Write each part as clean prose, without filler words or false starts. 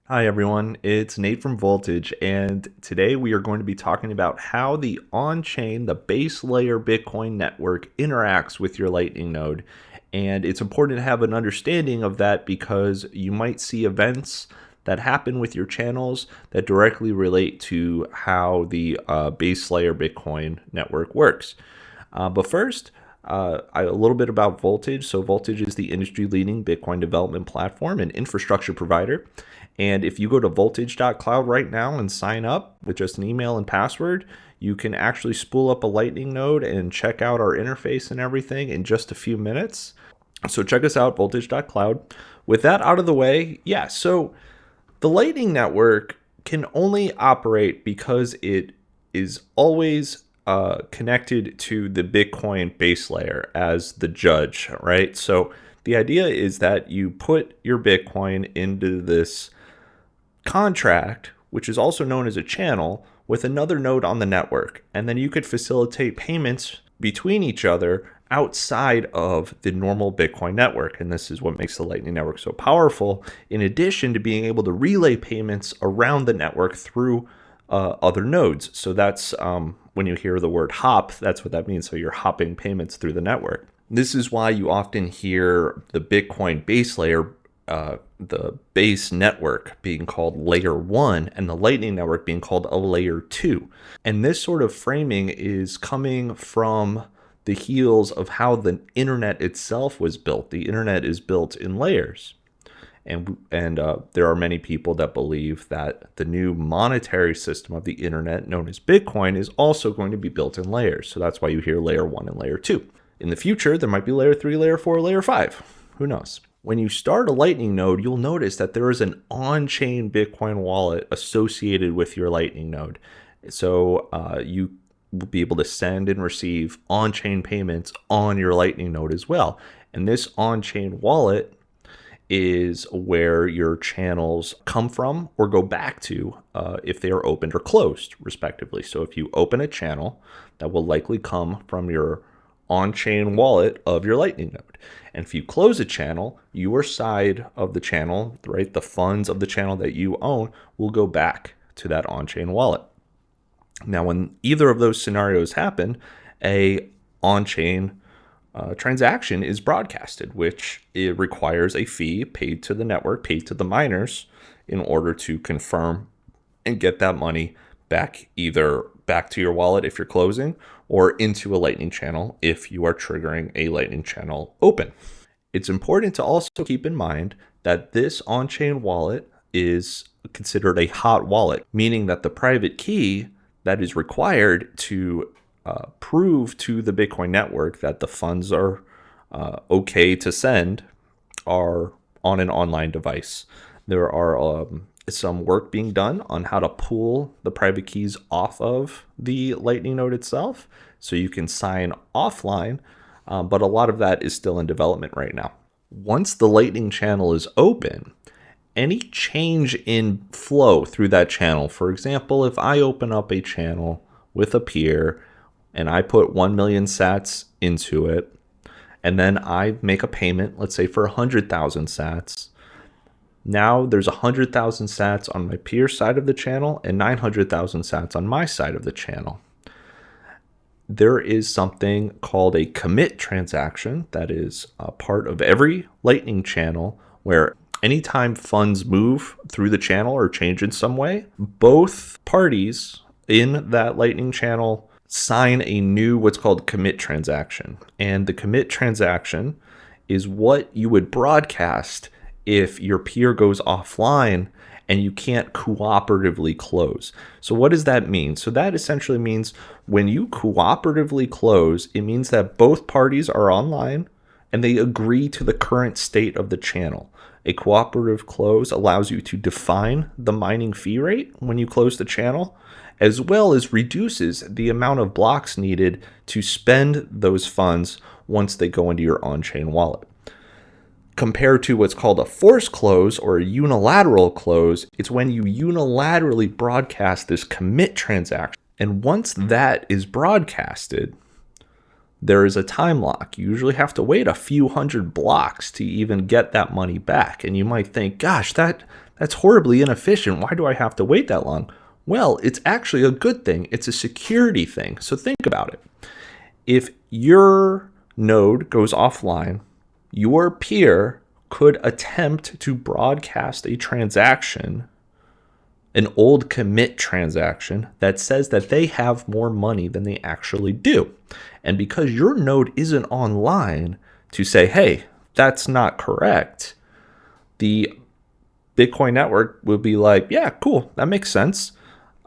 Hi everyone, it's Nate from Voltage, and today we are going to be talking about how the on-chain, the base layer Bitcoin network interacts with your Lightning node. And it's important to have an understanding of that because you might see events that happen with your channels that directly relate to how the base layer Bitcoin network works. But first, a little bit about Voltage. So Voltage is the industry-leading Bitcoin development platform and infrastructure provider. And if you go to voltage.cloud right now and sign up with just an email and password, you can actually spool up a Lightning node and check out our interface and everything in just a few minutes. So check us out, voltage.cloud. With that out of the way, so the Lightning Network can only operate because it is always connected to the Bitcoin base layer as the judge, right? So the idea is that you put your Bitcoin into this contract, which is also known as a channel, with another node on the network. And then you could facilitate payments between each other outside of the normal Bitcoin network. And this is what makes the Lightning Network so powerful, in addition to being able to relay payments around the network through other nodes. So that's when you hear the word hop, that's what that means. So you're hopping payments through the network. This is why you often hear the Bitcoin base layer, the base network being called layer 1 and the Lightning Network being called a layer 2. And this sort of framing is coming from the heels of how the internet itself was built. The internet is built in layers. And there are many people that believe that the new monetary system of the internet, known as Bitcoin, is also going to be built in layers. So that's why you hear layer 1 and layer 2. In the future, there might be layer 3, layer 4, layer 5. Who knows? When you start a Lightning node, you'll notice that there is an on-chain Bitcoin wallet associated with your Lightning node. So you will be able to send and receive on-chain payments on your Lightning node as well. And this on-chain wallet is where your channels come from or go back to if they are opened or closed, respectively. So if you open a channel, that will likely come from your on-chain wallet of your Lightning node. And if you close a channel, your side of the channel, right, the funds of the channel that you own will go back to that on-chain wallet. Now, when either of those scenarios happen, a on-chain transaction is broadcasted, which it requires a fee paid to the network, paid to the miners, in order to confirm and get that money back, either back to your wallet if you're closing or into a Lightning channel if you are triggering a Lightning channel open. It's important to also keep in mind that this on-chain wallet is considered a hot wallet, meaning that the private key that is required to prove to the Bitcoin network that the funds are okay to send are on an online device. There are some work being done on how to pull the private keys off of the Lightning node itself so you can sign offline, but a lot of that is still in development right now. Once the Lightning channel is open, any change in flow through that channel, for example, if I open up a channel with a peer and I put 1 million sats into it, and then I make a payment, let's say for 100,000 sats, now there's 100,000 sats on my peer side of the channel and 900,000 sats on my side of the channel. There is something called a commit transaction that is a part of every Lightning channel where anytime funds move through the channel or change in some way, both parties in that Lightning channel sign a new what's called commit transaction. And the commit transaction is what you would broadcast if your peer goes offline and you can't cooperatively close. So what does that mean? So that essentially means when you cooperatively close, it means that both parties are online and they agree to the current state of the channel. A cooperative close allows you to define the mining fee rate when you close the channel, as well as reduces the amount of blocks needed to spend those funds once they go into your on-chain wallet. Compared to what's called a forced close or a unilateral close, it's when you unilaterally broadcast this commit transaction. And once that is broadcasted, there is a time lock. You usually have to wait a few hundred blocks to even get that money back. And you might think, gosh, that That's horribly inefficient. Why do I have to wait that long? Well, it's actually a good thing. It's a security thing. So think about it. If your node goes offline, your peer could attempt to broadcast a transaction, an old commit transaction that says that they have more money than they actually do. And because your node isn't online to say, hey, that's not correct, the Bitcoin network will be like, yeah, cool, that makes sense.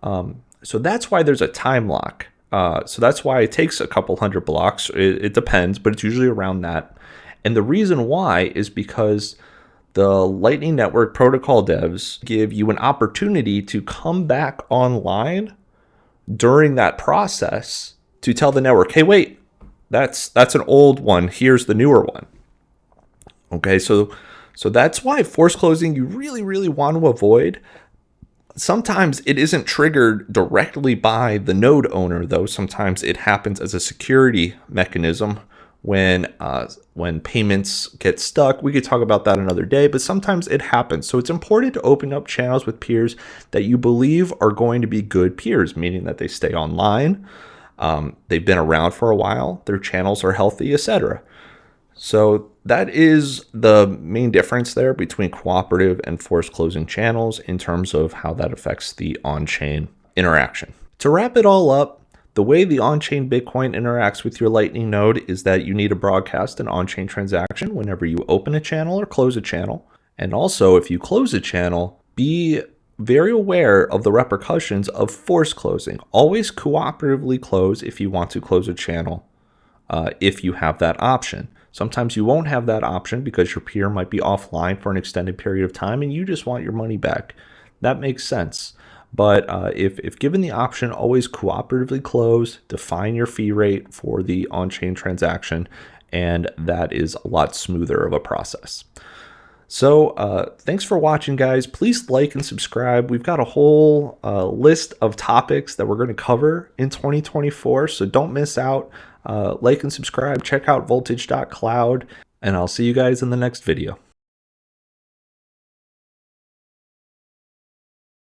So that's why there's a time lock. So that's why it takes a couple hundred blocks. It depends, but it's usually around that. And the reason why is because the Lightning Network protocol devs give you an opportunity to come back online during that process to tell the network, hey, wait, that's an old one. Here's the newer one. Okay, so that's why force closing you really, really want to avoid. Sometimes it isn't triggered directly by the node owner, though. Sometimes it happens as a security mechanism when payments get stuck. We could talk about that another day, but sometimes it happens. So it's important to open up channels with peers that you believe are going to be good peers, meaning that they stay online, they've been around for a while, their channels are healthy, etc. So that is the main difference there between cooperative and forced closing channels in terms of how that affects the on-chain interaction. To wrap it all up, the way the on-chain Bitcoin interacts with your Lightning node is that you need to broadcast an on-chain transaction whenever you open a channel or close a channel. And also, if you close a channel, be very aware of the repercussions of forced closing. Always cooperatively close if you want to close a channel, if you have that option. Sometimes you won't have that option because your peer might be offline for an extended period of time and you just want your money back. That makes sense. But if given the option, always cooperatively close, define your fee rate for the on-chain transaction, and that is a lot smoother of a process. So thanks for watching, guys. Please like and subscribe. We've got a whole list of topics that we're going to cover in 2024, so don't miss out. Like and subscribe. Check out voltage.cloud, and I'll see you guys in the next video.